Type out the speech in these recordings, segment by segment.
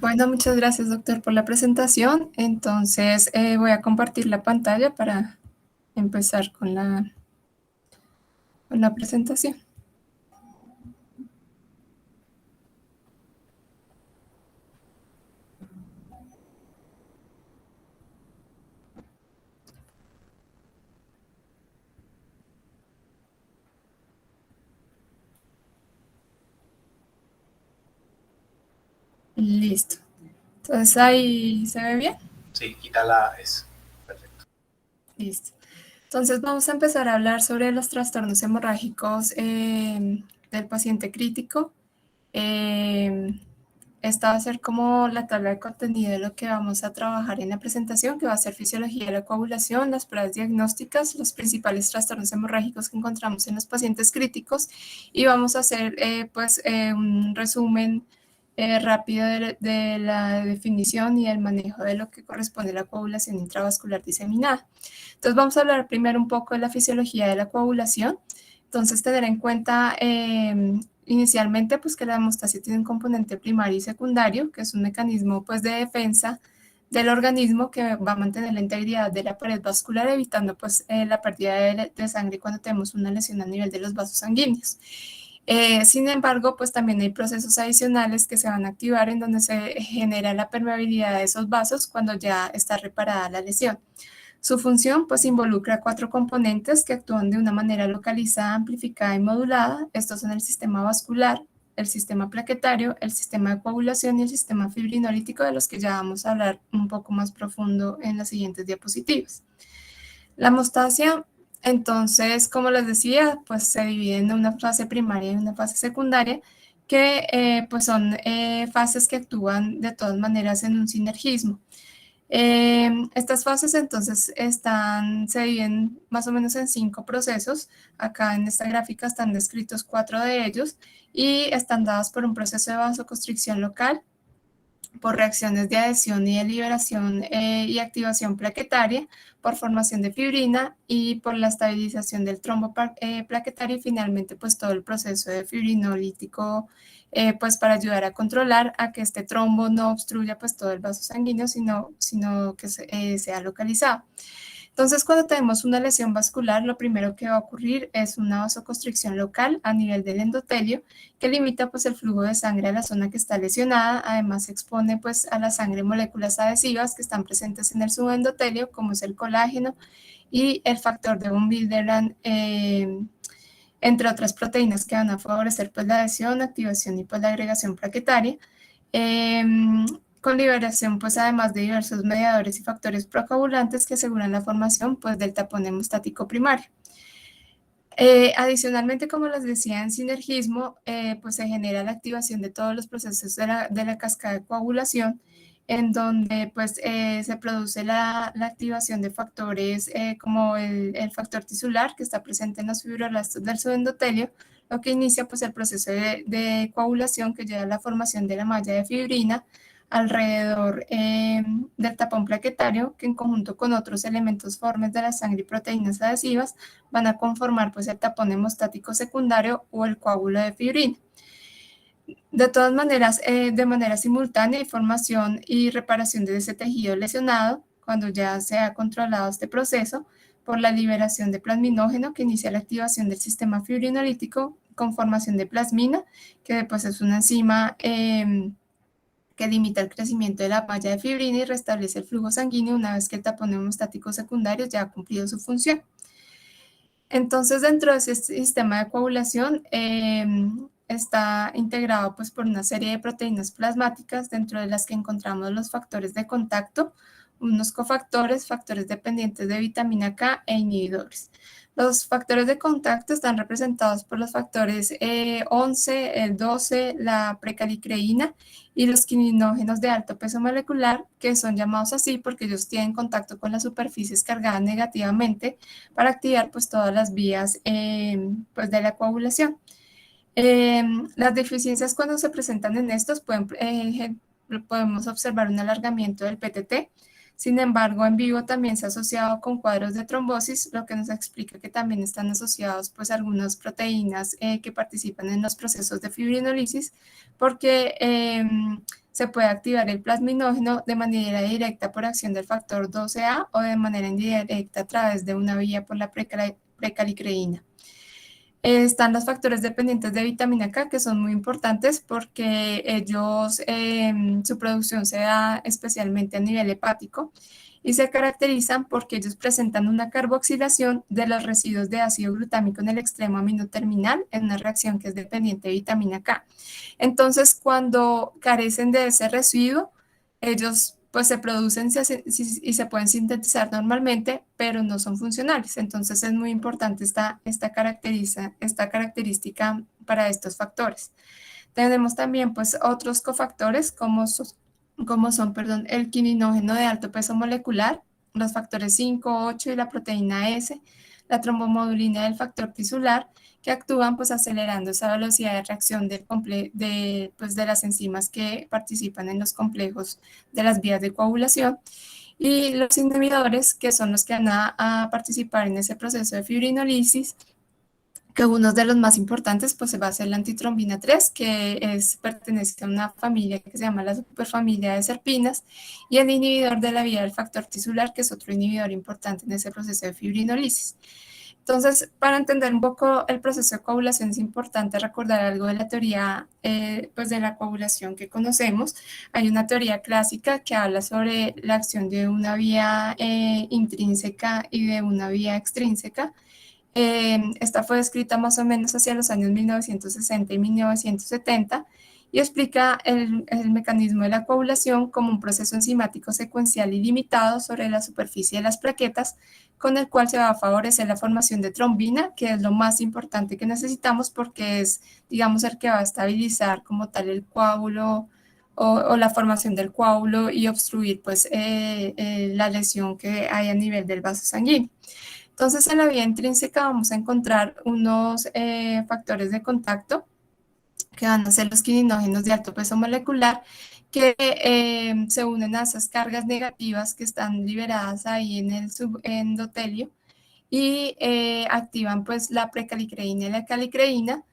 Bueno, muchas gracias, doctor, por la presentación. Entonces, voy a compartir la pantalla para empezar con la presentación. Listo. Entonces, ahí se ve bien. Sí, quítala, es perfecto. Listo. Entonces, vamos a empezar a hablar sobre los trastornos hemorrágicos del paciente crítico. Esta va a ser como la tabla de contenido de lo que vamos a trabajar en la presentación, que va a ser fisiología de la coagulación, las pruebas diagnósticas, los principales trastornos hemorrágicos que encontramos en los pacientes críticos, y vamos a hacer un resumen rápido de la definición y el manejo de lo que corresponde a la coagulación intravascular diseminada. Entonces vamos a hablar primero un poco de la fisiología de la coagulación. Entonces, tener en cuenta inicialmente pues que la hemostasia tiene un componente primario y secundario, que es un mecanismo pues de defensa del organismo que va a mantener la integridad de la pared vascular, evitando pues la pérdida de sangre cuando tenemos una lesión a nivel de los vasos sanguíneos. Sin embargo, pues también hay procesos adicionales que se van a activar en donde se genera la permeabilidad de esos vasos cuando ya está reparada la lesión. Su función pues involucra 4 componentes que actúan de una manera localizada, amplificada y modulada. Estos son el sistema vascular, el sistema plaquetario, el sistema de coagulación y el sistema fibrinolítico, de los que ya vamos a hablar un poco más profundo en las siguientes diapositivas. La hemostasia, entonces, como les decía, pues se divide en una fase primaria y una fase secundaria, que pues son fases que actúan de todas maneras en un sinergismo. Estas fases entonces se dividen más o menos en 5 procesos. Acá en esta gráfica están descritos 4 de ellos y están dados por un proceso de vasoconstricción local, por reacciones de adhesión y de liberación y activación plaquetaria, por formación de fibrina y por la estabilización del trombo plaquetario, y finalmente pues todo el proceso de fibrinolítico pues para ayudar a controlar a que este trombo no obstruya pues todo el vaso sanguíneo, sino que sea localizado. Entonces, cuando tenemos una lesión vascular, lo primero que va a ocurrir es una vasoconstricción local a nivel del endotelio, que limita pues el flujo de sangre a la zona que está lesionada. Además, expone pues a la sangre moléculas adhesivas que están presentes en el subendotelio, como es el colágeno y el factor de von Willebrand, entre otras proteínas que van a favorecer pues la adhesión, activación y pues la agregación plaquetaria. Eh, con liberación, pues además de diversos mediadores y factores procoagulantes que aseguran la formación pues del tapón hemostático primario. Adicionalmente, como les decía, en sinergismo, pues se genera la activación de todos los procesos de la cascada de coagulación, en donde pues se produce la activación de factores como el factor tisular, que está presente en los fibroblastos del subendotelio, lo que inicia pues el proceso de coagulación que lleva a la formación de la malla de fibrina alrededor del tapón plaquetario, que en conjunto con otros elementos formes de la sangre y proteínas adhesivas van a conformar pues el tapón hemostático secundario o el coágulo de fibrina. De todas maneras, de manera simultánea hay formación y reparación de ese tejido lesionado cuando ya se ha controlado este proceso por la liberación de plasminógeno, que inicia la activación del sistema fibrinolítico con formación de plasmina, que pues es una enzima que limita el crecimiento de la malla de fibrina y restablece el flujo sanguíneo una vez que el tapón hemostático secundario ya ha cumplido su función. Entonces, dentro de ese sistema de coagulación está integrado pues, por una serie de proteínas plasmáticas, dentro de las que encontramos los factores de contacto, unos cofactores, factores dependientes de vitamina K e inhibidores. Los factores de contacto están representados por los factores 11, el 12, la precalicreína y los quininógenos de alto peso molecular, que son llamados así porque ellos tienen contacto con las superficies cargadas negativamente para activar pues todas las vías pues de la coagulación. Las deficiencias cuando se presentan en estos podemos observar un alargamiento del PTT. Sin embargo, en vivo también se ha asociado con cuadros de trombosis, lo que nos explica que también están asociados pues algunas proteínas que participan en los procesos de fibrinolisis, porque se puede activar el plasminógeno de manera directa por acción del factor 12A o de manera indirecta a través de una vía por la precalicreína. Están los factores dependientes de vitamina K, que son muy importantes porque ellos, su producción se da especialmente a nivel hepático y se caracterizan porque ellos presentan una carboxilación de los residuos de ácido glutámico en el extremo amino terminal en una reacción que es dependiente de vitamina K. Entonces, cuando carecen de ese residuo, ellos pues se producen y se pueden sintetizar normalmente, pero no son funcionales. Entonces es muy importante esta característica para estos factores. Tenemos también pues otros cofactores como son, perdón, el quininógeno de alto peso molecular, los factores 5, 8 y la proteína S, la trombomodulina del factor tisular, que actúan pues acelerando esa velocidad de reacción de las enzimas que participan en los complejos de las vías de coagulación. Y los inhibidores, que son los que van a participar en ese proceso de fibrinolisis, que uno de los más importantes pues va a ser la antitrombina 3, pertenece a una familia que se llama la superfamilia de serpinas, y el inhibidor de la vía del factor tisular, que es otro inhibidor importante en ese proceso de fibrinolisis. Entonces, para entender un poco el proceso de coagulación es importante recordar algo de la teoría pues de la coagulación que conocemos. Hay una teoría clásica que habla sobre la acción de una vía intrínseca y de una vía extrínseca. Esta fue escrita más o menos hacia los años 1960 y 1970 y explica el mecanismo de la coagulación como un proceso enzimático secuencial ilimitado sobre la superficie de las plaquetas, con el cual se va a favorecer la formación de trombina, que es lo más importante que necesitamos porque es, digamos, el que va a estabilizar como tal el coágulo o la formación del coágulo y obstruir pues la lesión que hay a nivel del vaso sanguíneo. Entonces, en la vía intrínseca vamos a encontrar unos factores de contacto que van a ser los quininógenos de alto peso molecular, que se unen a esas cargas negativas que están liberadas ahí en el subendotelio y activan pues la precalicreína y la calicreína,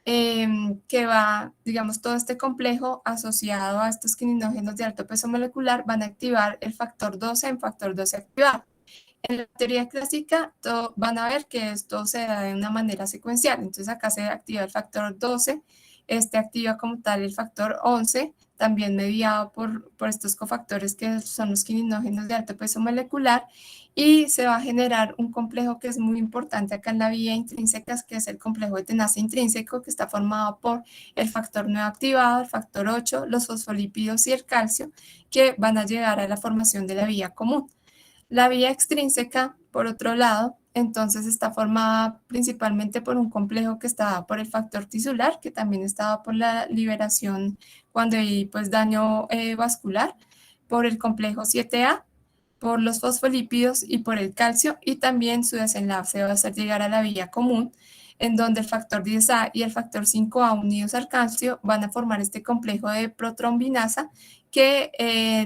que va, digamos, todo este complejo asociado a estos quininógenos de alto peso molecular van a activar el factor 12 en factor 12 activado. En la teoría clásica van a ver que esto se da de una manera secuencial. Entonces acá se activa el factor 12, este activa como tal el factor 11, también mediado por estos cofactores que son los quininógenos de alto peso molecular, y se va a generar un complejo que es muy importante acá en la vía intrínseca, que es el complejo de tenaza intrínseco, que está formado por el factor 9 activado, el factor 8, los fosfolípidos y el calcio, que van a llegar a la formación de la vía común. La vía extrínseca, por otro lado, entonces está formada principalmente por un complejo que está dado por el factor tisular, que también está dado por la liberación cuando hay pues daño vascular, por el complejo 7A, por los fosfolípidos y por el calcio, y también su desenlace va a hacer llegar a la vía común, en donde el factor 10A y el factor 5A unidos al calcio van a formar este complejo de protrombinasa que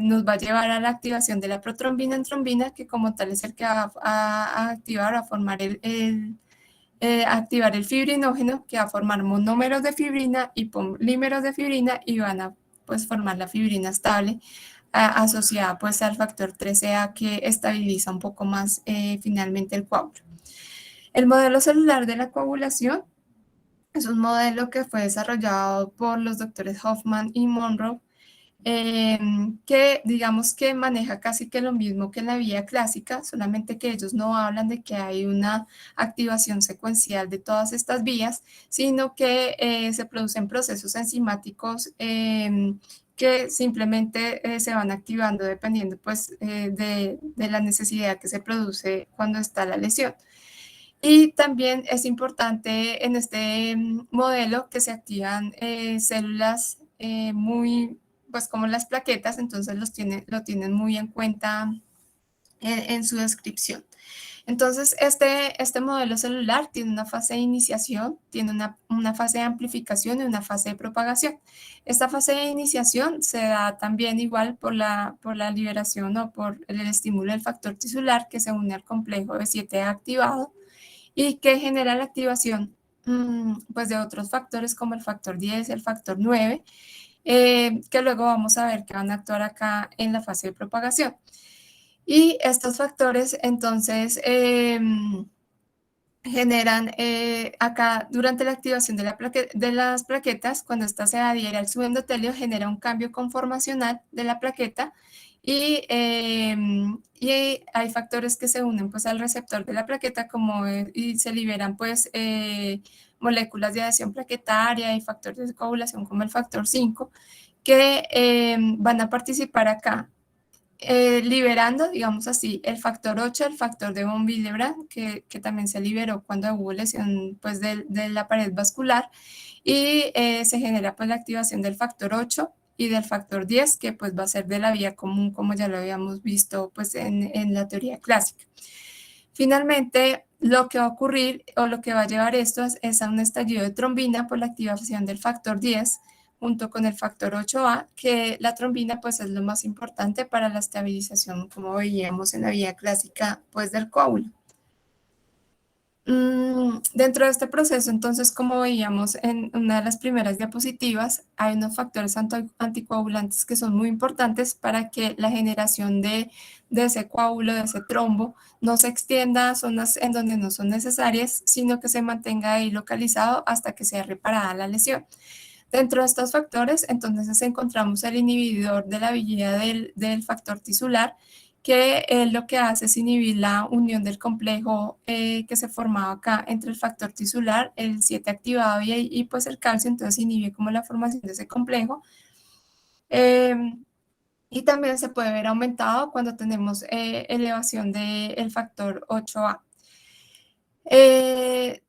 nos va a llevar a la activación de la protrombina en trombina, que como tal es el que va a activar, a formar activar el fibrinógeno, que va a formar monómeros de fibrina y polímeros de fibrina y van a pues formar la fibrina estable asociada pues al factor 13A, que estabiliza un poco más finalmente el coágulo. El modelo celular de la coagulación es un modelo que fue desarrollado por los doctores Hoffman y Monroe, que digamos que maneja casi que lo mismo que en la vía clásica, solamente que ellos no hablan de que hay una activación secuencial de todas estas vías, sino que se producen procesos enzimáticos que simplemente se van activando dependiendo pues de la necesidad que se produce cuando está la lesión. Y también es importante en este modelo que se activan células muy, pues como las plaquetas, entonces lo tienen muy en cuenta en su descripción. Entonces, este modelo celular tiene una fase de iniciación, tiene una fase de amplificación y una fase de propagación. Esta fase de iniciación se da también igual por la liberación o por el estímulo del factor tisular que se une al complejo de 7 activado y que genera la activación pues de otros factores como el factor 10, el factor 9, que luego vamos a ver que van a actuar acá en la fase de propagación. Y estos factores, entonces, generan acá durante la activación de las plaquetas, cuando ésta se adhiere al subendotelio, genera un cambio conformacional de la plaqueta y hay factores que se unen pues al receptor de la plaqueta como y se liberan pues moléculas de adhesión plaquetaria y factores de coagulación como el factor 5 que van a participar acá liberando, digamos así, el factor 8, el factor de von Willebrand, que también se liberó cuando hubo lesión pues, de la pared vascular, y se genera pues, la activación del factor 8 y del factor 10, que pues va a ser de la vía común, como ya lo habíamos visto pues, en la teoría clásica. Finalmente, lo que va a ocurrir o lo que va a llevar esto es a un estallido de trombina por la activación del factor 10, junto con el factor 8A, que la trombina pues es lo más importante para la estabilización, como veíamos en la vía clásica pues del coágulo. Dentro de este proceso, entonces, como veíamos en una de las primeras diapositivas, hay unos factores anticoagulantes que son muy importantes para que la generación de ese coágulo, de ese trombo, no se extienda a zonas en donde no son necesarias, sino que se mantenga ahí localizado hasta que sea reparada la lesión. Dentro de estos factores, entonces encontramos el inhibidor de la vía del factor tisular, que lo que hace es inhibir la unión del complejo que se formaba acá entre el factor tisular, el 7 activado y pues el calcio, entonces inhibe como la formación de ese complejo. Y también se puede ver aumentado cuando tenemos elevación del factor 8A.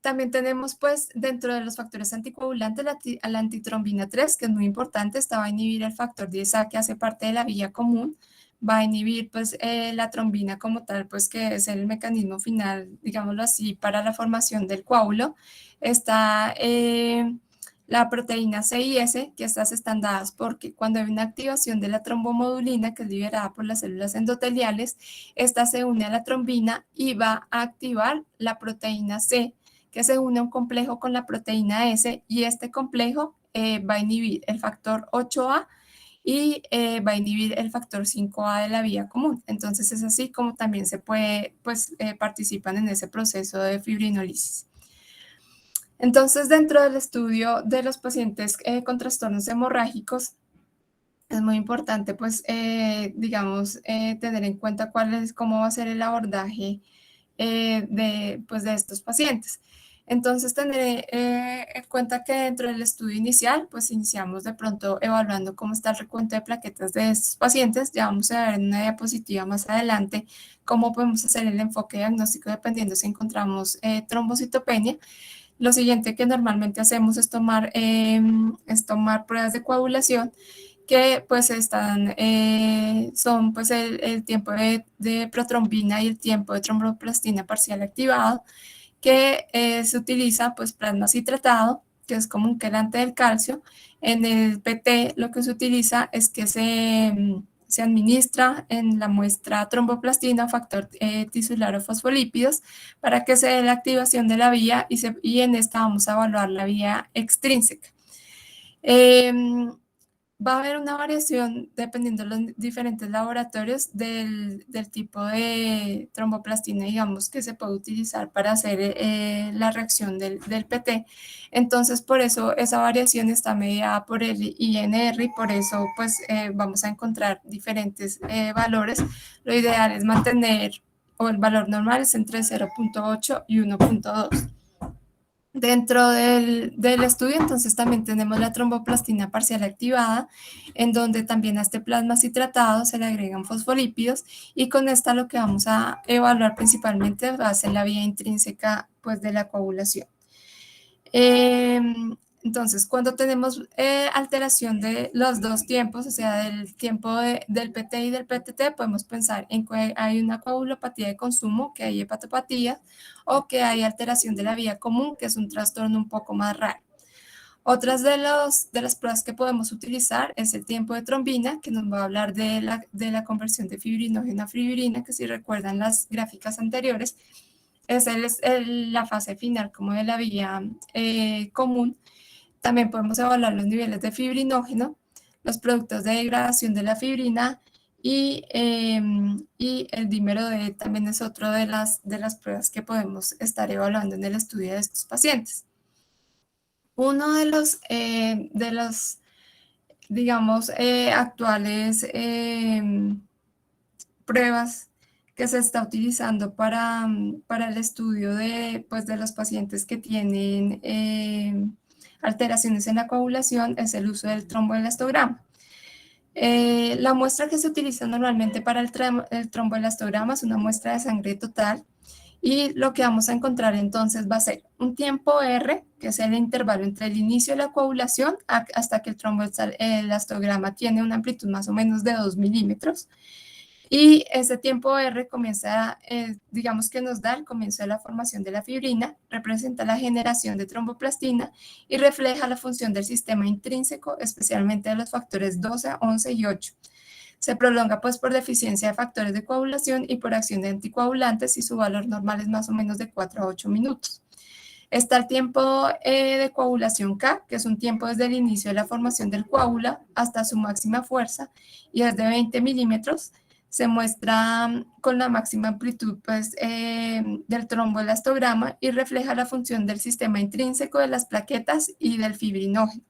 También tenemos pues dentro de los factores anticoagulantes la antitrombina 3, que es muy importante, esta va a inhibir el factor 10A que hace parte de la vía común, va a inhibir pues la trombina como tal, pues que es el mecanismo final, digámoslo así, para la formación del coágulo. Está la proteína C y S, que estas están dadas porque cuando hay una activación de la trombomodulina, que es liberada por las células endoteliales, esta se une a la trombina y va a activar la proteína C, que se une a un complejo con la proteína S, y este complejo va a inhibir el factor 8A y va a inhibir el factor 5A de la vía común. Entonces es así como también se puede, pues participan en ese proceso de fibrinolisis. Entonces, dentro del estudio de los pacientes con trastornos hemorrágicos, es muy importante, pues, digamos, tener en cuenta cómo va a ser el abordaje de estos pacientes. Entonces, tener en cuenta que dentro del estudio inicial, pues iniciamos de pronto evaluando cómo está el recuento de plaquetas de estos pacientes. Ya vamos a ver en una diapositiva más adelante cómo podemos hacer el enfoque diagnóstico dependiendo si encontramos trombocitopenia. Lo siguiente que normalmente hacemos es tomar pruebas de coagulación que pues son pues el tiempo de protrombina y el tiempo de tromboplastina parcial activado, que se utiliza pues plasma citratado, que es como un quelante del calcio. En el PT lo que se utiliza es que se administra en la muestra tromboplastina, factor tisular o fosfolípidos, para que se dé la activación de la vía y en esta vamos a evaluar la vía extrínseca. Va a haber una variación dependiendo de los diferentes laboratorios del tipo de tromboplastina, digamos, que se puede utilizar para hacer la reacción del PT. Entonces, por eso esa variación está mediada por el INR y por eso pues vamos a encontrar diferentes valores. Lo ideal es mantener, o el valor normal es entre 0.8 y 1.2. Dentro del estudio, entonces, también tenemos la tromboplastina parcial activada, en donde también a este plasma citratado se le agregan fosfolípidos, y con esta lo que vamos a evaluar principalmente va a ser la vía intrínseca pues, de la coagulación. Entonces, cuando tenemos alteración de los dos tiempos, o sea, del tiempo del PT y del PTT, podemos pensar en que hay una coagulopatía de consumo, que hay hepatopatía, o que hay alteración de la vía común, que es un trastorno un poco más raro. Otras de las pruebas que podemos utilizar es el tiempo de trombina, que nos va a hablar de la conversión de fibrinógeno a fibrina, que si recuerdan las gráficas anteriores, es la fase final como de la vía común. También podemos evaluar los niveles de fibrinógeno. los productos de degradación de la fibrina y el dímero D también es otro de las pruebas que podemos estar evaluando en el estudio de estos pacientes. Uno de los digamos, actuales pruebas que se está utilizando para el estudio de los pacientes que tienen alteraciones en la coagulación es el uso del tromboelastograma. La muestra que se utiliza normalmente para el tromboelastograma es una muestra de sangre total y lo que vamos a encontrar entonces va a ser un tiempo R, que es el intervalo entre el inicio de la coagulación hasta que el tromboelastograma tiene una amplitud más o menos de 2 milímetros. Y ese tiempo R comienza, digamos que nos da el comienzo de la formación de la fibrina, representa la generación de tromboplastina y refleja la función del sistema intrínseco, especialmente de los factores 12, 11 y 8. Se prolonga pues por deficiencia de factores de coagulación y por acción de anticoagulantes y su valor normal es más o menos de 4 a 8 minutos. Está el tiempo de coagulación K, que es un tiempo desde el inicio de la formación del coágulo hasta su máxima fuerza y es de 20 milímetros. Se muestra con la máxima amplitud del tromboelastograma y refleja la función del sistema intrínseco de las plaquetas y del fibrinógeno.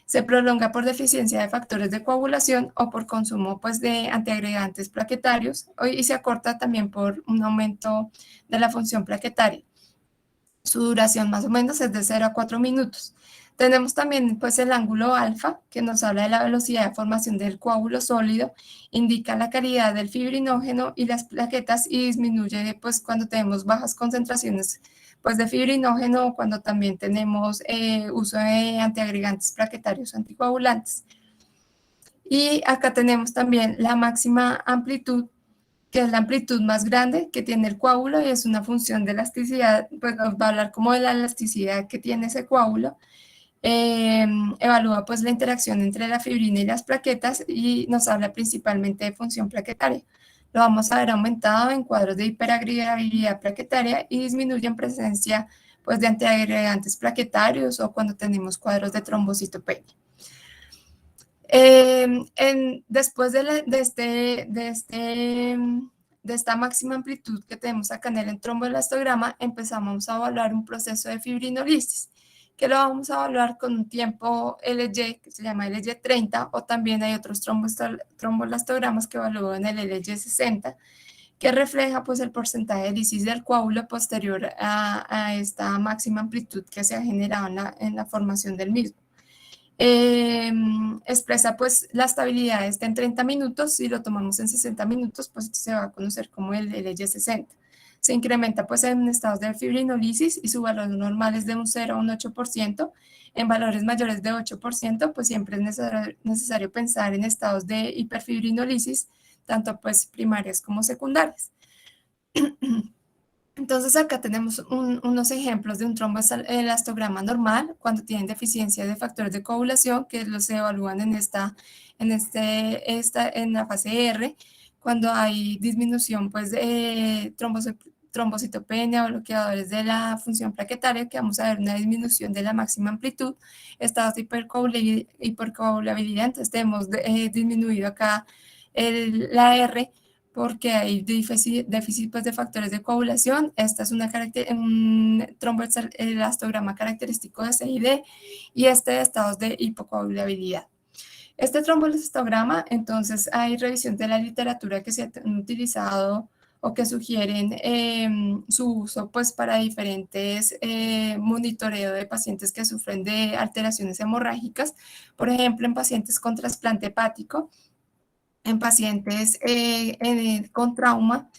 Se prolonga por deficiencia de factores de coagulación o por consumo de antiagregantes plaquetarios y se acorta también por un aumento de la función plaquetaria. Su duración más o menos es de 0 a 4 minutos. Tenemos también el ángulo alfa, que nos habla de la velocidad de formación del coágulo sólido, indica la calidad del fibrinógeno y las plaquetas y disminuye cuando tenemos bajas concentraciones de fibrinógeno o cuando también tenemos uso de antiagregantes plaquetarios anticoagulantes. Y acá tenemos también la máxima amplitud, que es la amplitud más grande que tiene el coágulo y es una función de elasticidad, pues nos va a hablar como de la elasticidad que tiene ese coágulo. Evalúa la interacción entre la fibrina y las plaquetas y nos habla principalmente de función plaquetaria. Lo vamos a ver aumentado en cuadros de hiperagregabilidad plaquetaria y disminuye en presencia de antiagregantes plaquetarios o cuando tenemos cuadros de trombocitopenia. Después de esta máxima amplitud que tenemos acá en el tromboelastograma, empezamos a evaluar un proceso de fibrinolisis, que lo vamos a evaluar con un tiempo LY, que se llama LY30, o también hay otros tromboelastogramas que evalúan el LY60, que refleja el porcentaje de lisis del coágulo posterior a esta máxima amplitud que se ha generado en la formación del mismo. Expresa la estabilidad está en 30 minutos, si lo tomamos en 60 minutos, se va a conocer como el LY60. Se incrementa en estados de fibrinolisis y su valor normal es de un 0 a un 8%. En valores mayores de 8%, siempre es necesario pensar en estados de hiperfibrinolisis, tanto primarias como secundarias. Entonces acá tenemos unos ejemplos de un tromboelastograma normal cuando tienen deficiencia de factores de coagulación, que los se evalúan en la fase R, cuando hay disminución de trombocitopenia o bloqueadores de la función plaquetaria, que vamos a ver una disminución de la máxima amplitud, estados de hipercoagulabilidad, entonces tenemos disminuido acá la R, porque hay déficit de factores de coagulación. Esta es un tromboelastograma característico de CID y este de estados de hipocoagulabilidad. Este tromboelastograma, entonces, hay revisión de la literatura que se han utilizado o que sugieren su uso para diferentes monitoreo de pacientes que sufren de alteraciones hemorrágicas, por ejemplo, en pacientes con trasplante hepático, en pacientes con trauma,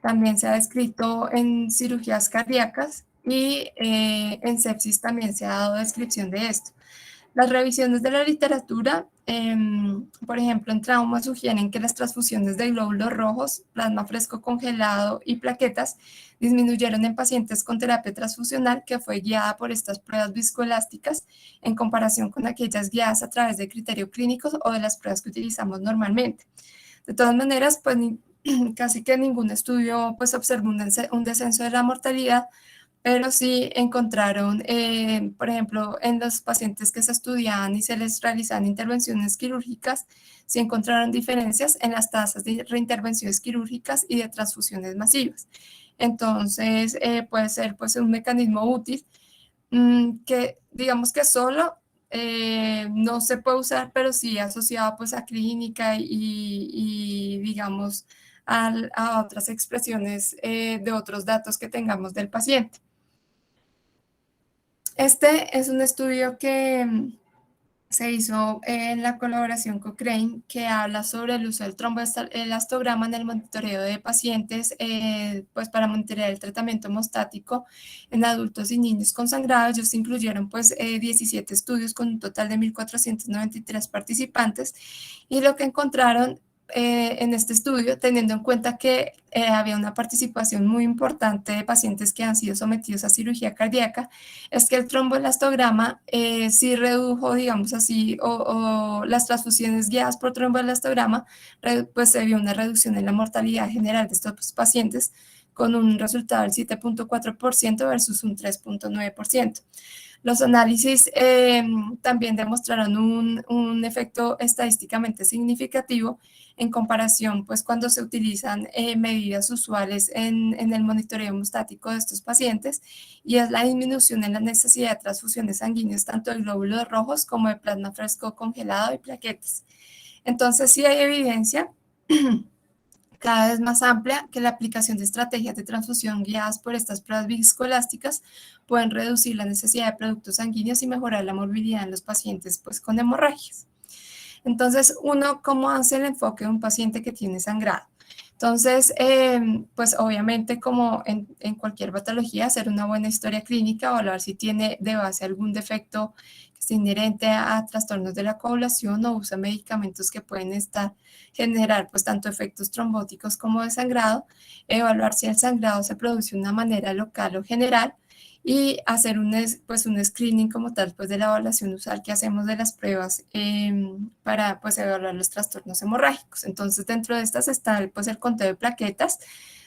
también se ha descrito en cirugías cardíacas y en sepsis también se ha dado descripción de esto. Las revisiones de la literatura, por ejemplo, en trauma sugieren que las transfusiones de glóbulos rojos, plasma fresco congelado y plaquetas disminuyeron en pacientes con terapia transfusional que fue guiada por estas pruebas viscoelásticas en comparación con aquellas guiadas a través de criterios clínicos o de las pruebas que utilizamos normalmente. De todas maneras, casi que ningún estudio observó un descenso de la mortalidad, pero sí encontraron, por ejemplo, en los pacientes que se estudiaban y se les realizaban intervenciones quirúrgicas, sí encontraron diferencias en las tasas de reintervenciones quirúrgicas y de transfusiones masivas. Entonces, puede ser pues un mecanismo útil que digamos que solo no se puede usar, pero sí asociado pues a clínica y digamos a otras expresiones de otros datos que tengamos del paciente. Este es un estudio que se hizo en la colaboración Cochrane, que habla sobre el uso del tromboelastograma en el monitoreo de pacientes, pues para monitorear el tratamiento hemostático en adultos y niños con sangrado. Ellos incluyeron pues 17 estudios con un total de 1.493 participantes, y lo que encontraron en este estudio, teniendo en cuenta que había una participación muy importante de pacientes que han sido sometidos a cirugía cardíaca, es que el tromboelastograma sí redujo, digamos así, o las transfusiones guiadas por tromboelastograma, pues se vio una reducción en la mortalidad general de estos pacientes con un resultado del 7.4% versus un 3.9%. Los análisis también demostraron un efecto estadísticamente significativo en comparación, pues cuando se utilizan medidas usuales en el monitoreo hemostático de estos pacientes, y es la disminución en la necesidad de transfusiones sanguíneas, tanto de glóbulos rojos como de plasma fresco congelado y plaquetas. Entonces, sí hay evidencia cada vez más amplia que la aplicación de estrategias de transfusión guiadas por estas pruebas viscoelásticas pueden reducir la necesidad de productos sanguíneos y mejorar la morbilidad en los pacientes pues, con hemorragias. Entonces, uno, ¿cómo hace el enfoque de un paciente que tiene sangrado? Entonces, pues obviamente como en cualquier patología, hacer una buena historia clínica, evaluar si tiene de base algún defecto que es inherente a trastornos de la coagulación o usa medicamentos que pueden generar pues tanto efectos trombóticos como de sangrado, evaluar si el sangrado se produce de una manera local o general, y hacer pues un screening como tal pues de la evaluación usual que hacemos de las pruebas para pues evaluar los trastornos hemorrágicos. Entonces dentro de estas está pues el conteo de plaquetas.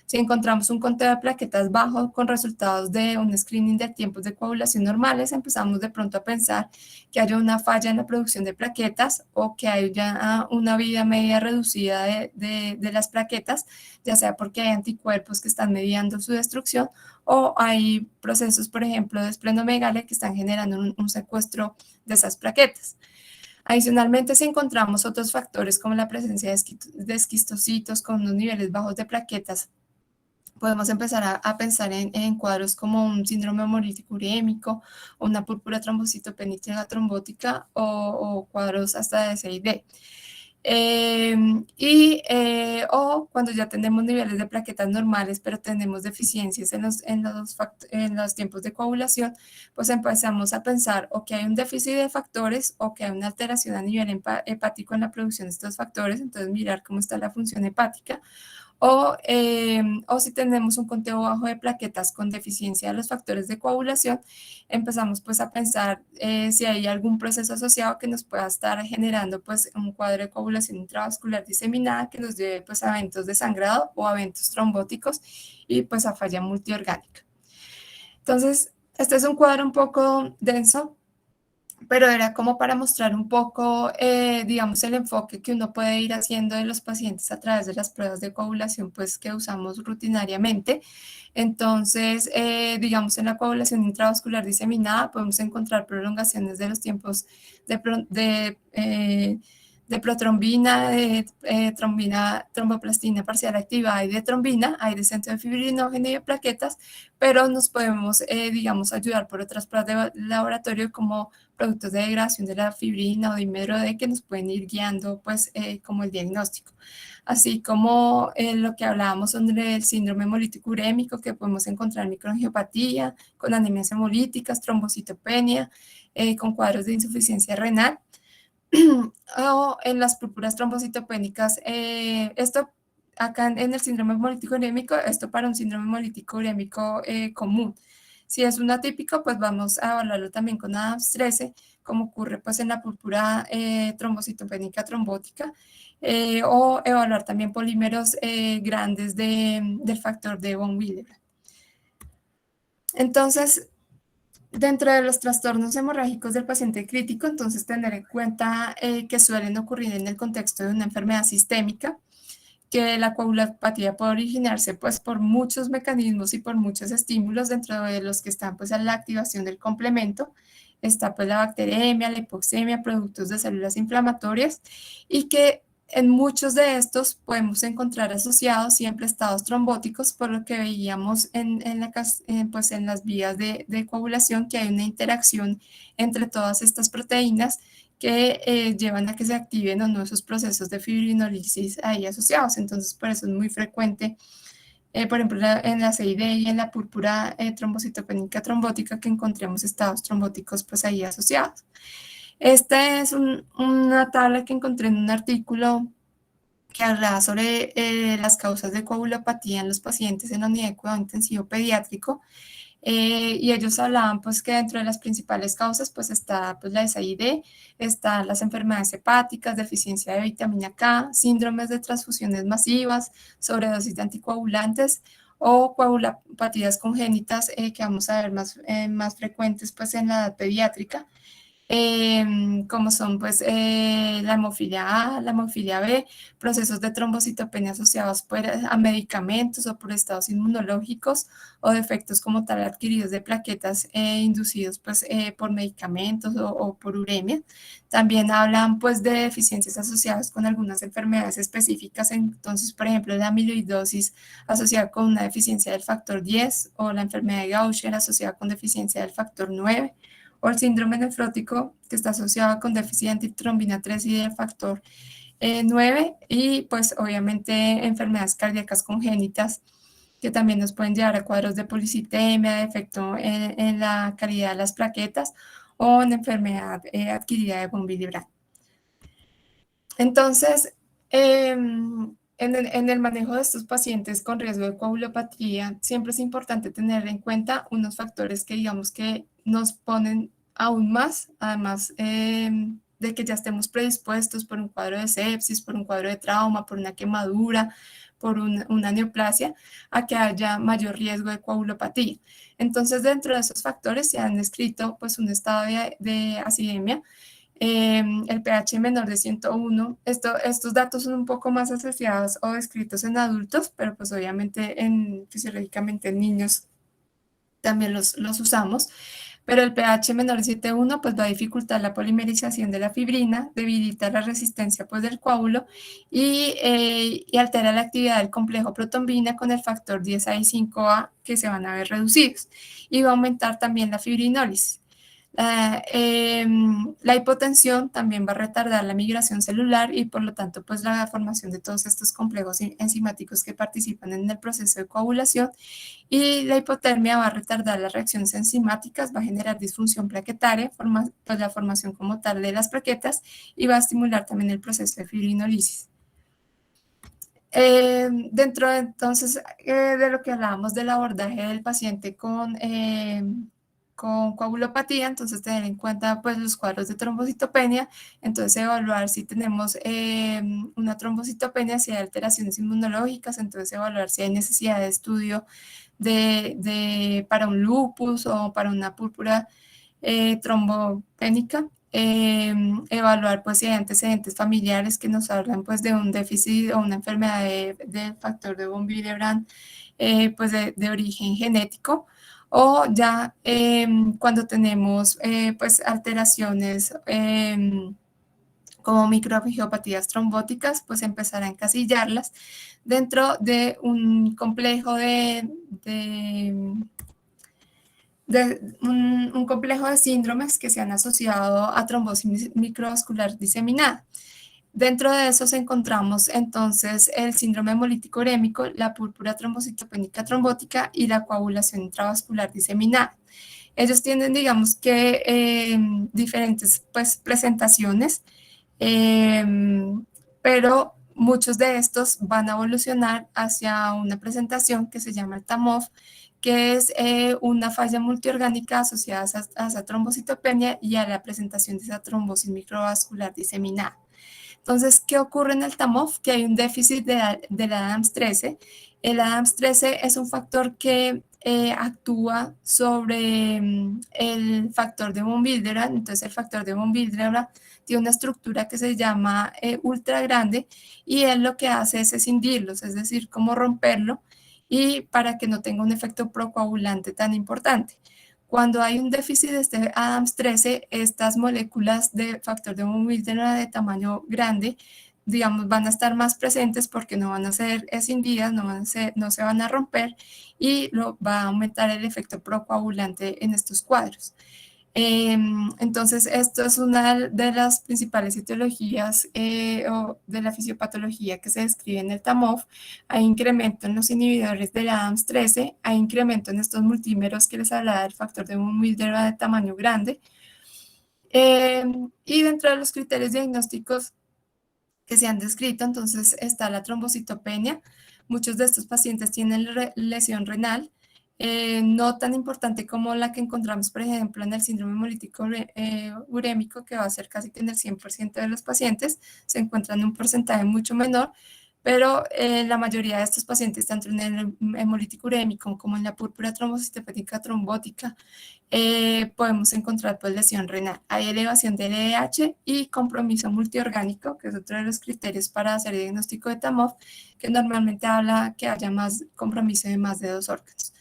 Si encontramos un conteo de plaquetas bajo con resultados de un screening de tiempos de coagulación normales, empezamos de pronto a pensar que haya una falla en la producción de plaquetas o que haya una vida media reducida de las plaquetas, ya sea porque hay anticuerpos que están mediando su destrucción o hay procesos, por ejemplo, de esplenomegalia que están generando un secuestro de esas plaquetas. Adicionalmente, si encontramos otros factores como la presencia de esquistocitos con unos niveles bajos de plaquetas, podemos empezar a pensar en cuadros como un síndrome hemolítico urémico o una púrpura trombocitopénica trombótica o cuadros hasta de SID. O cuando ya tenemos niveles de plaquetas normales, pero tenemos deficiencias en los tiempos de coagulación, pues empezamos a pensar o que hay un déficit de factores o que hay una alteración a nivel hepático en la producción de estos factores, entonces mirar cómo está la función hepática, o si tenemos un conteo bajo de plaquetas con deficiencia de los factores de coagulación, empezamos pues a pensar si hay algún proceso asociado que nos pueda estar generando pues un cuadro de coagulación intravascular diseminada que nos lleve pues a eventos de sangrado o a eventos trombóticos y pues a falla multiorgánica. Entonces, este es un cuadro un poco denso, pero era como para mostrar un poco, digamos, el enfoque que uno puede ir haciendo de los pacientes a través de las pruebas de coagulación, pues que usamos rutinariamente. Entonces, digamos, en la coagulación intravascular diseminada podemos encontrar prolongaciones de los tiempos de protrombina, de trombina, tromboplastina parcial activada y de trombina, hay descenso de fibrinógeno y de plaquetas, pero nos podemos, digamos, ayudar por otras pruebas de laboratorio como productos de degradación de la fibrina o dímero D que nos pueden ir guiando pues como el diagnóstico. Así como lo que hablábamos sobre el síndrome hemolítico urémico, que podemos encontrar microangiopatía, con anemias hemolíticas, trombocitopenia, con cuadros de insuficiencia renal, o en las púrpuras trombocitopénicas. Esto acá en el síndrome hemolítico urémico, esto para un síndrome hemolítico urémico común. Si es un atípico, pues vamos a evaluarlo también con ADAPS-13, como ocurre pues en la púrpura trombocitopénica trombótica, o evaluar también polímeros grandes del factor de von Willebrand. Entonces, dentro de los trastornos hemorrágicos del paciente crítico, entonces tener en cuenta que suelen ocurrir en el contexto de una enfermedad sistémica, que la coagulopatía puede originarse pues por muchos mecanismos y por muchos estímulos, dentro de los que están pues la activación del complemento, está pues la bacteremia, la hipoxemia, productos de células inflamatorias, y que en muchos de estos podemos encontrar asociados siempre estados trombóticos, por lo que veíamos pues en las vías de coagulación, que hay una interacción entre todas estas proteínas que llevan a que se activen o no esos procesos de fibrinolisis ahí asociados. Entonces, por eso es muy frecuente, por ejemplo, en la CID y en la púrpura trombocitopénica trombótica, que encontremos estados trombóticos pues ahí asociados. Esta es una tabla que encontré en un artículo que hablaba sobre las causas de coagulopatía en los pacientes en la unidad de cuidado intensivo pediátrico. Y ellos hablaban pues que dentro de las principales causas pues está pues la SID, están las enfermedades hepáticas, deficiencia de vitamina K, síndromes de transfusiones masivas, sobredosis de anticoagulantes o coagulopatías congénitas, que vamos a ver más frecuentes pues en la edad pediátrica, como son pues la hemofilia A, la hemofilia B, procesos de trombocitopenia asociados a medicamentos o por estados inmunológicos, o defectos como tal adquiridos de plaquetas inducidos pues por medicamentos o por uremia. También hablan pues de deficiencias asociadas con algunas enfermedades específicas, entonces por ejemplo la amiloidosis asociada con una deficiencia del factor 10, o la enfermedad de Gaucher asociada con deficiencia del factor 9, o el síndrome nefrótico, que está asociado con déficit de antitrombina 3 y del factor 9, y pues obviamente enfermedades cardíacas congénitas, que también nos pueden llevar a cuadros de policitemia, defecto en la calidad de las plaquetas, o en enfermedad adquirida de von Willebrand. Entonces, en el manejo de estos pacientes con riesgo de coagulopatía, siempre es importante tener en cuenta unos factores que digamos que nos ponen aún más, además de que ya estemos predispuestos por un cuadro de sepsis, por un cuadro de trauma, por una quemadura, por una neoplasia, a que haya mayor riesgo de coagulopatía. Entonces, dentro de esos factores se han descrito pues un estado de acidemia, el pH menor de 101. Estos datos son un poco más asociados o descritos en adultos, pero pues obviamente fisiológicamente en niños también los usamos. Pero el pH menor de 7,1 pues va a dificultar la polimerización de la fibrina, debilita la resistencia pues del coágulo, y altera la actividad del complejo protombina con el factor 10A y 5A, que se van a ver reducidos, y va a aumentar también la fibrinólisis. La hipotensión también va a retardar la migración celular y por lo tanto pues la formación de todos estos complejos enzimáticos que participan en el proceso de coagulación, y la hipotermia va a retardar las reacciones enzimáticas, va a generar disfunción plaquetaria, pues la formación como tal de las plaquetas, y va a estimular también el proceso de fibrinolisis. Dentro entonces de lo que hablábamos del abordaje del paciente con coagulopatía, entonces tener en cuenta pues los cuadros de trombocitopenia, entonces evaluar si tenemos una trombocitopenia, si hay alteraciones inmunológicas, entonces evaluar si hay necesidad de estudio para un lupus o para una púrpura trombopénica. Evaluar pues si hay antecedentes familiares que nos hablan pues de un déficit o una enfermedad del factor de von Willebrand, pues de origen genético, o ya cuando tenemos pues alteraciones como microangiopatías trombóticas, pues empezar a encasillarlas dentro de un complejo un complejo de síndromes que se han asociado a trombosis microvascular diseminada. Dentro de esos encontramos entonces el síndrome hemolítico urémico, la púrpura trombocitopénica trombótica y la coagulación intravascular diseminada. Ellos tienen, digamos que, diferentes pues, presentaciones, pero muchos de estos van a evolucionar hacia una presentación que se llama el TAMOF, que es una falla multiorgánica asociada a esa trombocitopenia y a la presentación de esa trombosis microvascular diseminada. Entonces, ¿qué ocurre en el TAMOF? Que hay un déficit de la ADAMS 13. El ADAMS 13 es un factor que actúa sobre el factor de von Willebrand. Entonces el factor de von Willebrand tiene una estructura que se llama ultra grande y él lo que hace es escindirlos, es decir, como romperlo y para que no tenga un efecto procoagulante tan importante. Cuando hay un déficit de este Adams 13, estas moléculas de factor de von Willebrand de tamaño grande, digamos, van a estar más presentes porque no van a ser escindidas, no se van a romper y va a aumentar el efecto procoagulante en estos cuadros. Entonces, esto es una de las principales etiologías o de la fisiopatología que se describe en el TAMOF. Hay incremento en los inhibidores del ADAMS 13, hay incremento en estos multímeros que les hablaba del factor de von Willebrand de tamaño grande. Y dentro de los criterios diagnósticos que se han descrito, entonces está la trombocitopenia. Muchos de estos pacientes tienen lesión renal, no tan importante como la que encontramos, por ejemplo, en el síndrome hemolítico urémico, que va a ser casi que en el 100% de los pacientes, se encuentra en un porcentaje mucho menor, pero la mayoría de estos pacientes, tanto en el hemolítico urémico como en la púrpura trombocitopénica trombótica, podemos encontrar pues lesión renal. Hay elevación del LDH y compromiso multiorgánico, que es otro de los criterios para hacer diagnóstico de TAMOF, que normalmente habla que haya más compromiso de más de 2 órganos.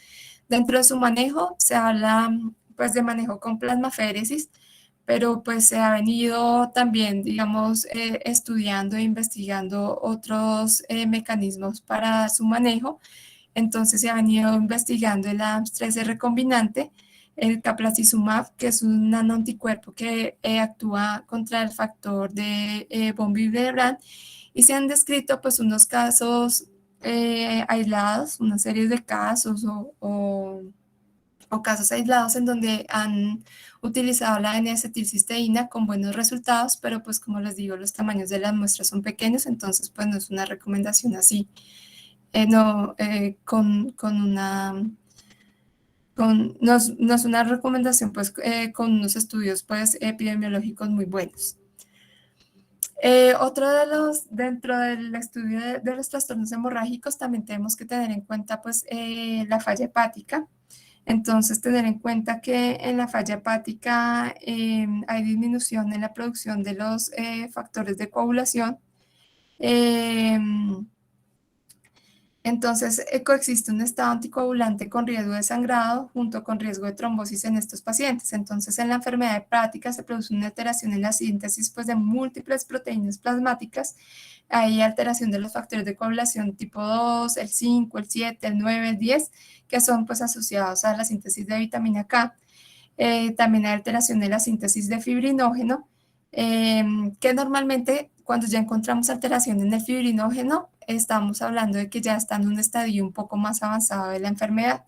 Dentro de su manejo se habla pues de manejo con plasmaféresis, pero pues se ha venido también, digamos, estudiando e investigando otros mecanismos para su manejo. Entonces se ha venido investigando el ADAMS 13 recombinante, el caplacizumab, que es un nanoanticuerpo que actúa contra el factor de von Willebrand, y se han descrito pues unos casos aislados, una serie de casos o casos aislados en donde han utilizado la N-acetilcisteína con buenos resultados, pero pues como les digo, los tamaños de las muestras son pequeños, entonces pues no es una recomendación así, no es una recomendación pues con unos estudios pues epidemiológicos muy buenos. Otro de dentro del estudio de los trastornos hemorrágicos también tenemos que tener en cuenta pues la falla hepática. Entonces, tener en cuenta que en la falla hepática hay disminución en la producción de los factores de coagulación. Entonces, coexiste un estado anticoagulante con riesgo de sangrado junto con riesgo de trombosis en estos pacientes. Entonces, en la enfermedad hepática se produce una alteración en la síntesis pues, de múltiples proteínas plasmáticas. Hay alteración de los factores de coagulación tipo 2, el 5, el 7, el 9, el 10, que son pues, asociados a la síntesis de vitamina K. También hay alteración de la síntesis de fibrinógeno, que normalmente cuando ya encontramos alteración en el fibrinógeno, estamos hablando de que ya está en un estadio un poco más avanzado de la enfermedad.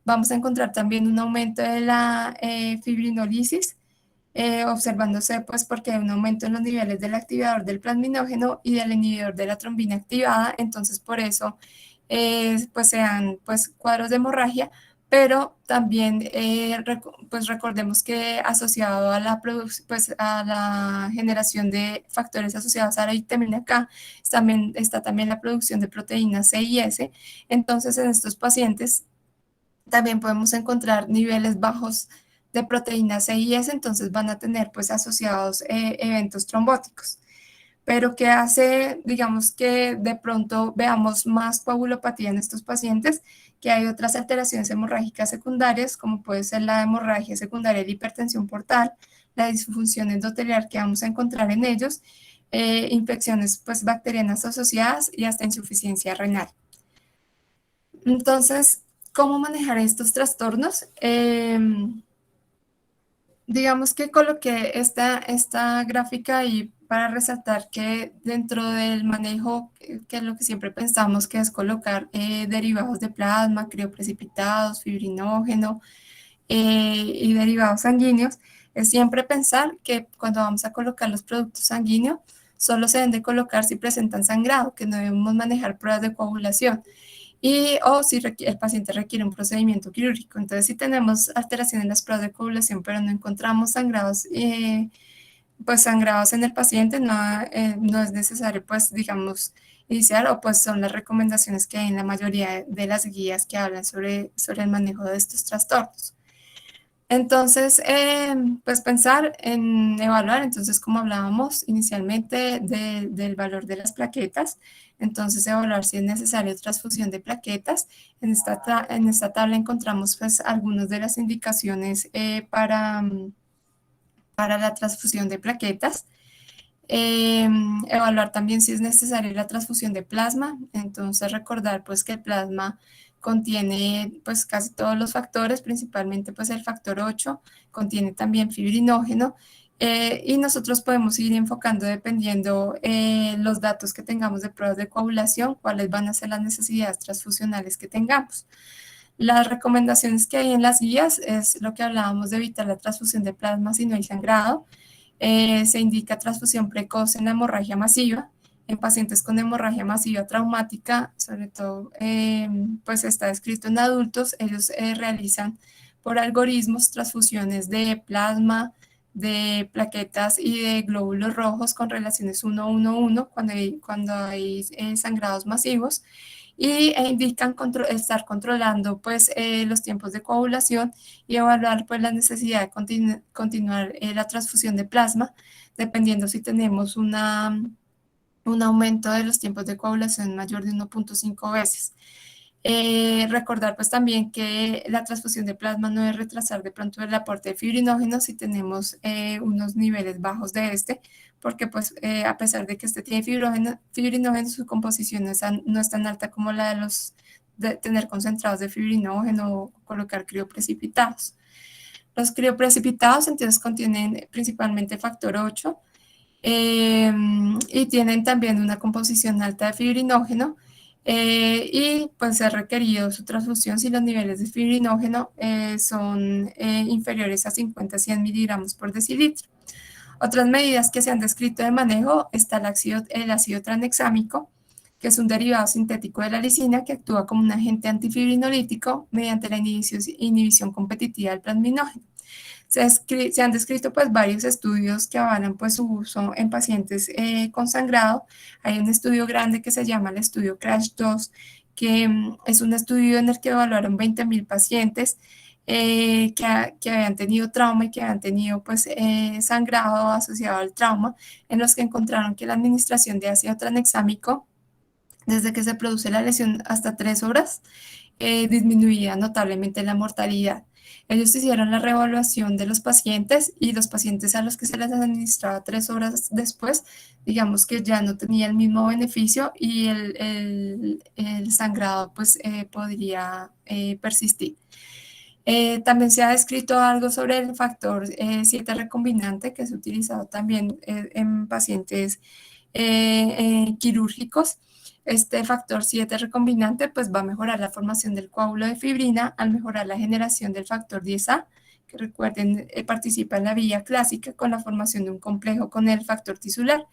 Vamos a encontrar también un aumento de la fibrinolisis, observándose pues porque hay un aumento en los niveles del activador del plasminógeno y del inhibidor de la trombina activada, entonces por eso pues sean pues cuadros de hemorragia, pero también pues recordemos que asociado a pues a la generación de factores asociados a la vitamina K, también está también la producción de proteínas C y S, entonces en estos pacientes también podemos encontrar niveles bajos de proteínas C y S, entonces van a tener pues asociados eventos trombóticos. Pero ¿qué hace, digamos, que de pronto veamos más coagulopatía en estos pacientes? Que hay otras alteraciones hemorrágicas secundarias, como puede ser la hemorragia secundaria de la hipertensión portal, la disfunción endotelial que vamos a encontrar en ellos, infecciones pues, bacterianas asociadas y hasta insuficiencia renal. Entonces, ¿cómo manejar estos trastornos? Digamos que coloqué esta gráfica ahí para resaltar que dentro del manejo, que es lo que siempre pensamos, que es colocar derivados de plasma, crioprecipitados, fibrinógeno y derivados sanguíneos, es siempre pensar que cuando vamos a colocar los productos sanguíneos, solo se deben de colocar si presentan sangrado, que no debemos manejar pruebas de coagulación o si el paciente requiere un procedimiento quirúrgico. Entonces, si tenemos alteración en las pruebas de coagulación, pero no encontramos sangrados, pues sangrados en el paciente, no es necesario, pues, digamos, iniciar o pues son las recomendaciones que hay en la mayoría de las guías que hablan sobre el manejo de estos trastornos. Entonces, pues pensar en evaluar, entonces como hablábamos inicialmente del valor de las plaquetas, entonces evaluar si es necesaria transfusión de plaquetas. En esta tabla encontramos pues algunas de las indicaciones para la transfusión de plaquetas. Evaluar también si es necesaria la transfusión de plasma, entonces recordar pues que el plasma contiene pues casi todos los factores, principalmente pues el factor 8, contiene también fibrinógeno, y nosotros podemos ir enfocando dependiendo los datos que tengamos de pruebas de coagulación, cuáles van a ser las necesidades transfusionales que tengamos. Las recomendaciones que hay en las guías es lo que hablábamos de evitar la transfusión de plasma si no hay sangrado. Se indica transfusión precoz en la hemorragia masiva. En pacientes con hemorragia masiva traumática, sobre todo, pues está descrito en adultos, ellos realizan por algoritmos transfusiones de plasma, de plaquetas y de glóbulos rojos con relaciones 1-1-1 cuando hay sangrados masivos y indican estar controlando pues los tiempos de coagulación y evaluar pues la necesidad de continuar la transfusión de plasma dependiendo si tenemos un aumento de los tiempos de coagulación mayor de 1.5 veces. Recordar pues también que la transfusión de plasma no es retrasar de pronto el aporte de fibrinógeno si tenemos unos niveles bajos de este, porque pues a pesar de que este tiene fibrinógeno, su composición no es tan alta como la de tener concentrados de fibrinógeno o colocar crioprecipitados. Los crioprecipitados entonces contienen principalmente factor 8 y tienen también una composición alta de fibrinógeno, y pues es requerido su transfusión si los niveles de fibrinógeno son inferiores a 50-100 miligramos por decilitro. Otras medidas que se han descrito de manejo está el ácido tranexámico, que es un derivado sintético de la lisina que actúa como un agente antifibrinolítico mediante la inhibición competitiva del plasminógeno. Se han descrito pues varios estudios que avalan pues su uso en pacientes con sangrado. Hay un estudio grande que se llama el estudio CRASH-2, que es un estudio en el que evaluaron 20.000 pacientes que habían tenido trauma y que habían tenido pues sangrado asociado al trauma, en los que encontraron que la administración de ácido tranexámico desde que se produce la lesión hasta 3 horas disminuía notablemente la mortalidad. Ellos hicieron la reevaluación de los pacientes y los pacientes a los que se les administraba 3 horas después, digamos que ya no tenía el mismo beneficio y el sangrado pues podría persistir. También se ha descrito algo sobre el factor 7 recombinante que es utilizado también en pacientes quirúrgicos. Este factor 7 recombinante pues va a mejorar la formación del coágulo de fibrina al mejorar la generación del factor 10A, que recuerden participa en la vía clásica con la formación de un complejo con el factor tisular.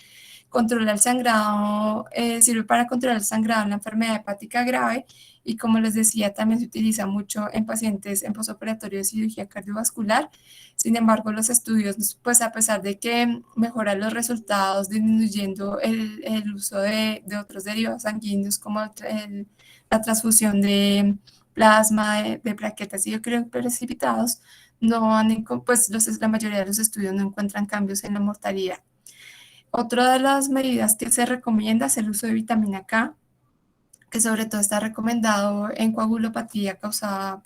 Controla el sangrado, sirve para controlar el sangrado en la enfermedad hepática grave y como les decía también se utiliza mucho en pacientes en posoperatorio de cirugía cardiovascular. Sin embargo, los estudios, pues a pesar de que mejoran los resultados disminuyendo el uso de otros derivados sanguíneos como la transfusión de plasma, de plaquetas y de precipitados, pues la mayoría de los estudios no encuentran cambios en la mortalidad. Otra de las medidas que se recomienda es el uso de vitamina K, que sobre todo está recomendado en coagulopatía causada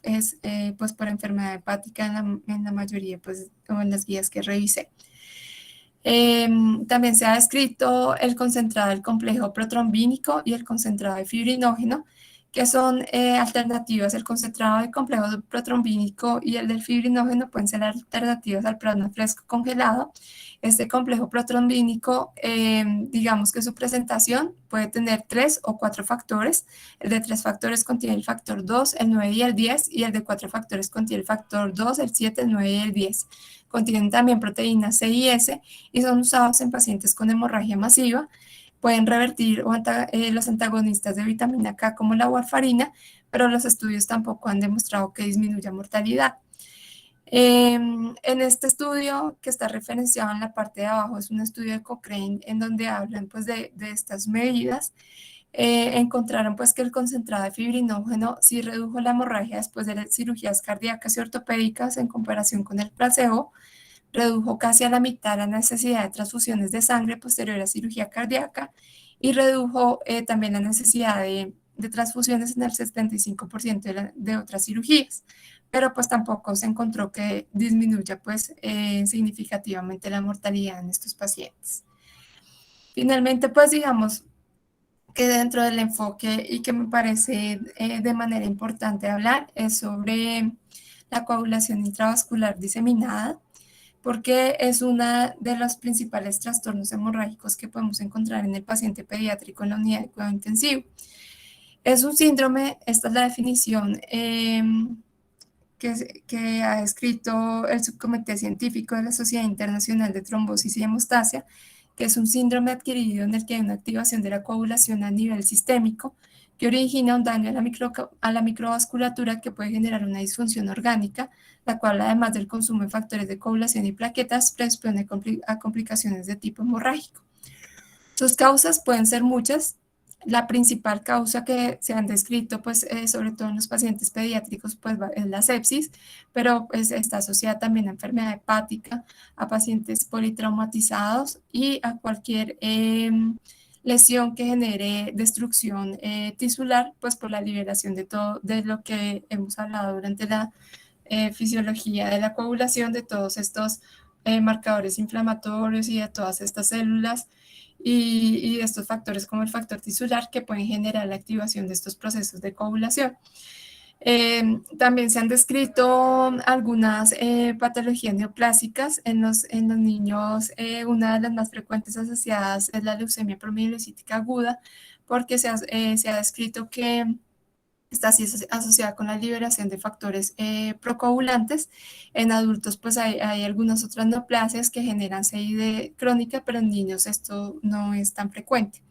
pues por enfermedad hepática en la mayoría pues, o en las guías que revisé. También se ha descrito el concentrado del complejo protrombínico y el concentrado de fibrinógeno, que son alternativas. El concentrado del complejo protrombínico y el del fibrinógeno pueden ser alternativas al plasma fresco congelado. Este complejo protrombínico, digamos que su presentación puede tener 3 o 4 factores. El de 3 factores contiene el factor 2, el 9 y el 10, y el de 4 factores contiene el factor 2, el 7, el 9 y el 10. Contienen también proteínas C y S y son usados en pacientes con hemorragia masiva. Pueden revertir los antagonistas de vitamina K como la warfarina, pero los estudios tampoco han demostrado que disminuya mortalidad. En este estudio que está referenciado en la parte de abajo es un estudio de Cochrane en donde hablan pues, de estas medidas. encontraron pues que el concentrado de fibrinógeno sí redujo la hemorragia después de las cirugías cardíacas y ortopédicas en comparación con el placebo, redujo casi a la mitad la necesidad de transfusiones de sangre posterior a cirugía cardíaca y redujo también la necesidad de transfusiones en el 75% de otras cirugías, pero pues tampoco se encontró que disminuya pues significativamente la mortalidad en estos pacientes. Finalmente, pues digamos que dentro del enfoque y que me parece de manera importante hablar es sobre la coagulación intravascular diseminada, porque es una de los principales trastornos hemorrágicos que podemos encontrar en el paciente pediátrico en la unidad de cuidado intensivo. Es un síndrome, esta es la definición que ha escrito el subcomité científico de la Sociedad Internacional de Trombosis y Hemostasia, que es un síndrome adquirido en el que hay una activación de la coagulación a nivel sistémico que origina un daño a la microvasculatura que puede generar una disfunción orgánica, la cual además del consumo de factores de coagulación y plaquetas predispone a complicaciones de tipo hemorrágico. Sus causas pueden ser muchas. La principal causa que se han descrito, pues, sobre todo en los pacientes pediátricos, pues, es la sepsis, pero pues, está asociada también a enfermedad hepática, a pacientes politraumatizados y a cualquier lesión que genere destrucción tisular, pues por la liberación de todo, de lo que hemos hablado durante la fisiología de la coagulación, de todos estos marcadores inflamatorios y de todas estas células y estos factores como el factor tisular que pueden generar la activación de estos procesos de coagulación. También se han descrito algunas patologías neoplásicas en los niños. Una de las más frecuentes asociadas es la leucemia promielocítica aguda, porque se ha descrito que está así asociada con la liberación de factores procoagulantes. En adultos, pues hay algunas otras neoplasias que generan CID crónica, pero en niños esto no es tan frecuente.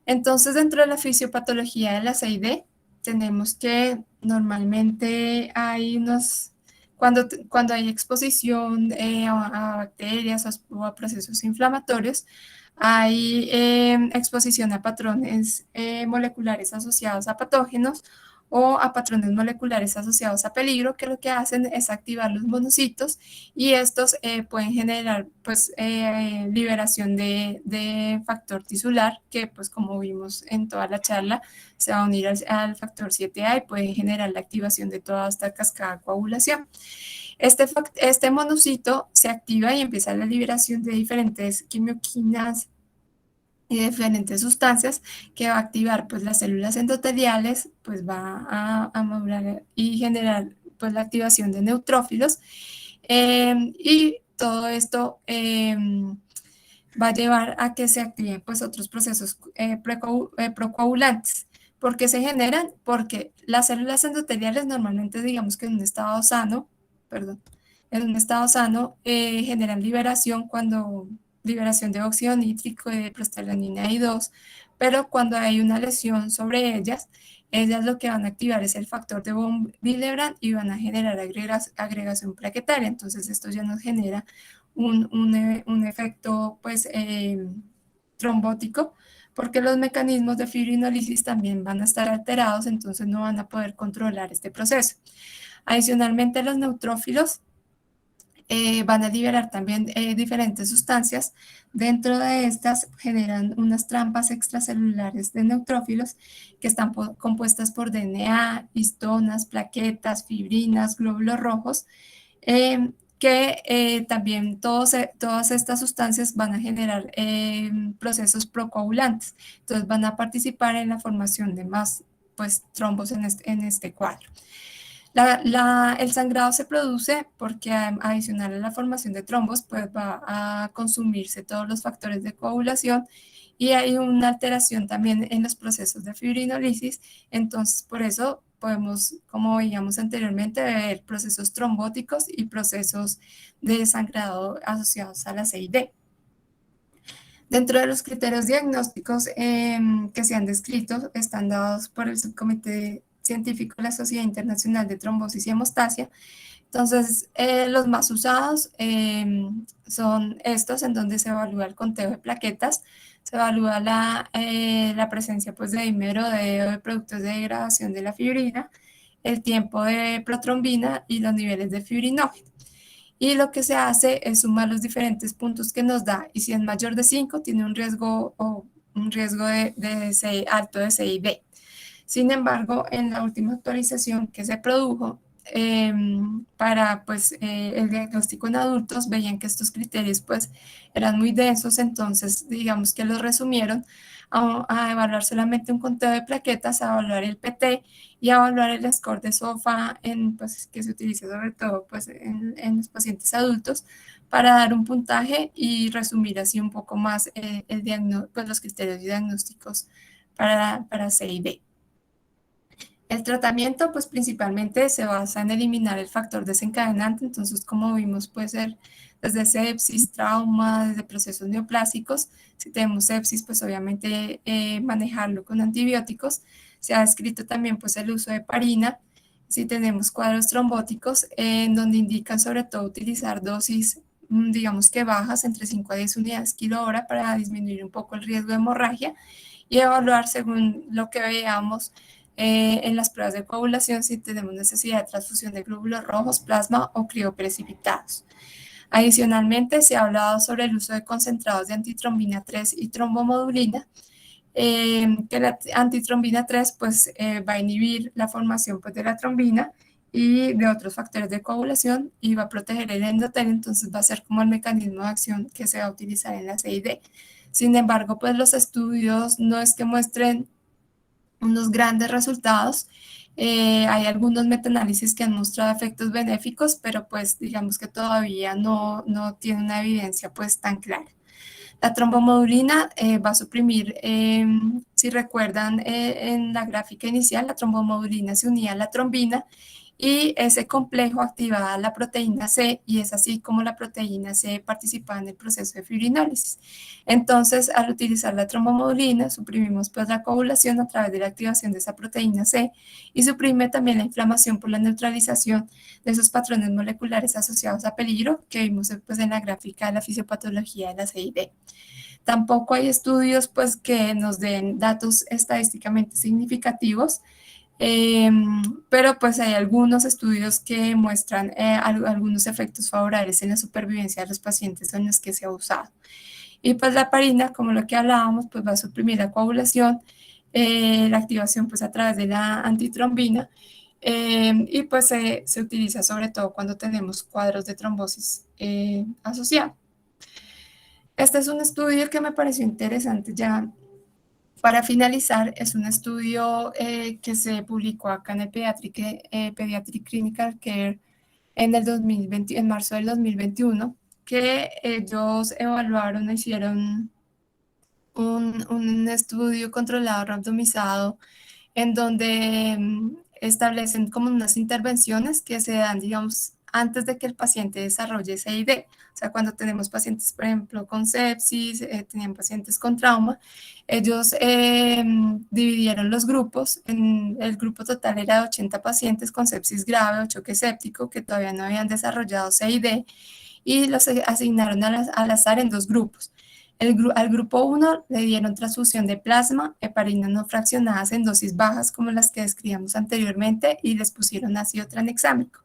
Entonces, dentro de la fisiopatología de la CID, tenemos que normalmente hay cuando hay exposición a bacterias o a procesos inflamatorios, hay exposición a patrones moleculares asociados a patógenos o a patrones moleculares asociados a peligro, que lo que hacen es activar los monocitos y estos pueden generar pues liberación de factor tisular, que pues como vimos en toda la charla, se va a unir al factor 7A y puede generar la activación de toda esta cascada de coagulación. Este monocito se activa y empieza la liberación de diferentes quimioquinas y diferentes sustancias que va a activar pues las células endoteliales, pues va a madurar y generar pues la activación de neutrófilos y todo esto va a llevar a que se activen pues otros procesos procoagulantes. ¿Por qué se generan? Porque las células endoteliales normalmente digamos que en un estado sano, generan liberación de óxido nítrico y de prostaglandina I2, pero cuando hay una lesión sobre ellas lo que van a activar es el factor de von Willebrand y van a generar agregación plaquetaria. Entonces esto ya nos genera un efecto pues trombótico, porque los mecanismos de fibrinólisis también van a estar alterados, entonces no van a poder controlar este proceso. Adicionalmente, los neutrófilos van a liberar también diferentes sustancias. Dentro de estas generan unas trampas extracelulares de neutrófilos que están compuestas por DNA, histonas, plaquetas, fibrinas, glóbulos rojos, que también todas estas sustancias van a generar procesos procoagulantes. Entonces van a participar en la formación de más pues, trombos en este cuadro. El sangrado se produce porque adicional a la formación de trombos, pues va a consumirse todos los factores de coagulación y hay una alteración también en los procesos de fibrinólisis. Entonces, por eso podemos, como veíamos anteriormente, ver procesos trombóticos y procesos de sangrado asociados a la CID. Dentro de los criterios diagnósticos que se han descrito, están dados por el subcomité científico de la Sociedad Internacional de Trombosis y Hemostasia. Entonces, los más usados son estos, en donde se evalúa el conteo de plaquetas, se evalúa la presencia pues, de dímero de productos de degradación de la fibrina, el tiempo de protrombina y los niveles de fibrinógeno. Y lo que se hace es sumar los diferentes puntos que nos da, y si es mayor de 5, tiene un riesgo alto de CID. Sin embargo, en la última actualización que se produjo para pues, el diagnóstico en adultos, veían que estos criterios pues, eran muy densos, entonces digamos que los resumieron a evaluar solamente un conteo de plaquetas, a evaluar el PT y a evaluar el score de SOFA, pues, que se utiliza sobre todo pues, en los pacientes adultos, para dar un puntaje y resumir así un poco más pues, los criterios diagnósticos para CID. El tratamiento, pues principalmente se basa en eliminar el factor desencadenante, entonces como vimos puede ser desde sepsis, trauma, desde procesos neoplásicos. Si tenemos sepsis, pues obviamente manejarlo con antibióticos. Se ha descrito también pues el uso de heparina. Si tenemos cuadros trombóticos, en donde indican sobre todo utilizar dosis, digamos que bajas, entre 5 a 10 unidades kilo hora para disminuir un poco el riesgo de hemorragia y evaluar según lo que veamos en las pruebas de coagulación si tenemos necesidad de transfusión de glóbulos rojos, plasma o crioprecipitados. Adicionalmente, se ha hablado sobre el uso de concentrados de antitrombina 3 y trombomodulina, que la antitrombina 3 pues, va a inhibir la formación pues, de la trombina y de otros factores de coagulación y va a proteger el endotelio, entonces va a ser como el mecanismo de acción que se va a utilizar en la CID. Sin embargo, pues los estudios no es que muestren unos grandes resultados. Hay algunos metaanálisis que han mostrado efectos benéficos, pero pues digamos que todavía no tiene una evidencia pues tan clara. La trombomodulina va a suprimir, si recuerdan en la gráfica inicial, la trombomodulina se unía a la trombina y ese complejo activaba la proteína C y es así como la proteína C participa en el proceso de fibrinólisis. Entonces, al utilizar la trombomodulina, suprimimos pues la coagulación a través de la activación de esa proteína C y suprime también la inflamación por la neutralización de esos patrones moleculares asociados a peligro que vimos pues, en la gráfica de la fisiopatología de la CID. Tampoco hay estudios pues, que nos den datos estadísticamente significativos, pero pues hay algunos estudios que muestran algunos efectos favorables en la supervivencia de los pacientes en los que se ha usado. Y pues la heparina, como lo que hablábamos, pues va a suprimir la coagulación, la activación pues a través de la antitrombina, y pues se utiliza sobre todo cuando tenemos cuadros de trombosis asociados. Este es un estudio que me pareció interesante ya. Para finalizar, es un estudio que se publicó acá en el Pediatric Clinical Care en marzo del 2021, que ellos evaluaron, hicieron un estudio controlado randomizado en donde establecen como unas intervenciones que se dan, digamos, antes de que el paciente desarrolle CID. O sea, cuando tenemos pacientes, por ejemplo, con sepsis, tenían pacientes con trauma, ellos dividieron los grupos. El grupo total era de 80 pacientes con sepsis grave o choque séptico que todavía no habían desarrollado CID y los asignaron al azar en 2 grupos. Al grupo 1 le dieron transfusión de plasma, heparina no fraccionadas en dosis bajas como las que describíamos anteriormente y les pusieron ácido tranexámico.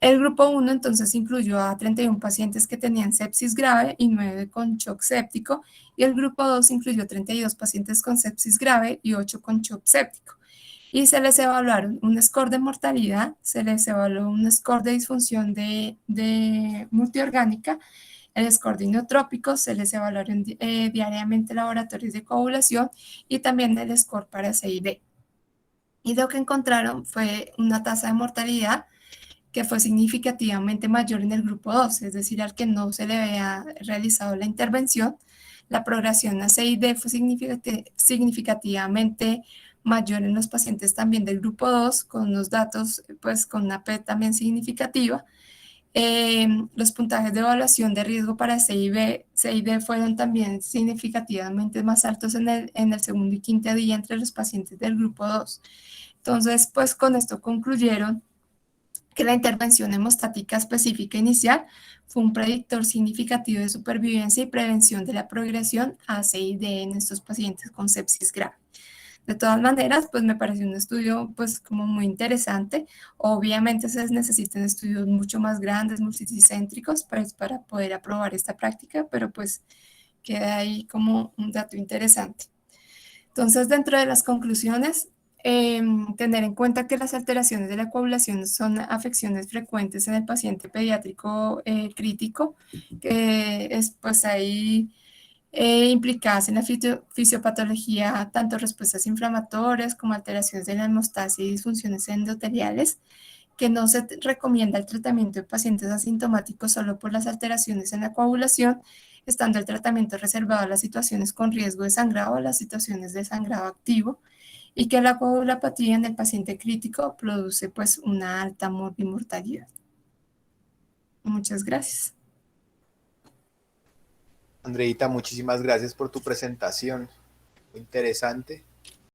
El grupo 1 entonces incluyó a 31 pacientes que tenían sepsis grave y 9 con shock séptico, y el grupo 2 incluyó 32 pacientes con sepsis grave y 8 con shock séptico. Y se les evaluaron un score de mortalidad, se les evaluó un score de disfunción de multiorgánica, el score de inotrópicos, se les evaluaron diariamente laboratorios de coagulación y también el score para CID. Y lo que encontraron fue una tasa de mortalidad que fue significativamente mayor en el grupo 2, es decir, al que no se le había realizado la intervención. La progresión a CID fue significativamente mayor en los pacientes también del grupo 2, con unos datos, pues con una P también significativa. Los puntajes de evaluación de riesgo para CID fueron también significativamente más altos en el segundo y quinto día entre los pacientes del grupo 2. Entonces, pues con esto concluyeron que la intervención hemostática específica inicial fue un predictor significativo de supervivencia y prevención de la progresión a CID en estos pacientes con sepsis grave. De todas maneras, pues me pareció un estudio pues como muy interesante. Obviamente se necesitan estudios mucho más grandes, multicéntricos, pues, para poder aprobar esta práctica, pero pues queda ahí como un dato interesante. Entonces, dentro de las conclusiones, tener en cuenta que las alteraciones de la coagulación son afecciones frecuentes en el paciente pediátrico crítico, que es pues ahí implicadas en la fisiopatología, tanto respuestas inflamatorias como alteraciones de la hemostasia y disfunciones endoteliales, que no se recomienda el tratamiento de pacientes asintomáticos solo por las alteraciones en la coagulación, estando el tratamiento reservado a las situaciones con riesgo de sangrado o las situaciones de sangrado activo, y que la coagulopatía en el paciente crítico produce pues una alta morbimortalidad. Muchas gracias. Andreita, muchísimas gracias por tu presentación. Muy interesante.